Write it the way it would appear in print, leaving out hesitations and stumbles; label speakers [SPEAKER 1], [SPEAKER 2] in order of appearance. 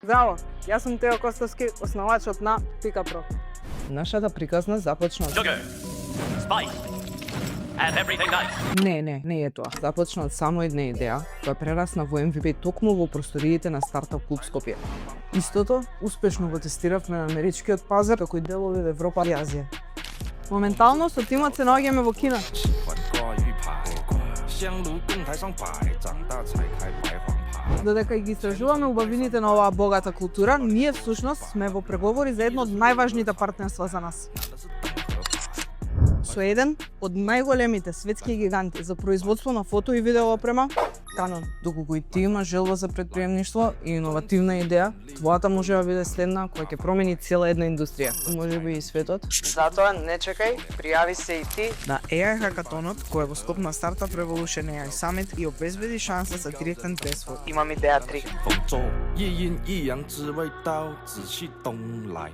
[SPEAKER 1] Здраво, јас сум Тео Костовски, основачот на PikaPro.
[SPEAKER 2] Нашата приказна започна
[SPEAKER 3] Sugar, spice, and everything nice.
[SPEAKER 2] Не е тоа. Започна од само една идеја, која прерасна во MVP токму во просториите на стартап клуб Скопје. Истото успешно го тестиравме на америчкиот пазар, како и делови во Европа и Азија.
[SPEAKER 1] Моментално со тимот се наоѓаме во Кина. Додека ги истражуваме убавините на оваа богата култура, ние всушност сме во преговори за едно од најважните партнерства за нас. Со еден од најголемите светски гиганти за производство на фото и видео опрема, Canon.
[SPEAKER 2] Доколку и ти имаш желба за предприемништво и иновативна идеја, твојата може да биде следна која ќе промени цела една индустрија, можеби и светот.
[SPEAKER 1] Затоа не чекај, пријави се и ти
[SPEAKER 4] на AI Hackathonот, кој е во скоп на Startup Revolution AI Summit и обезбеди шанса за директен пресвод.
[SPEAKER 1] Имам идеја 3.
[SPEAKER 5] 风中一阴一阳之味道，仔细东来。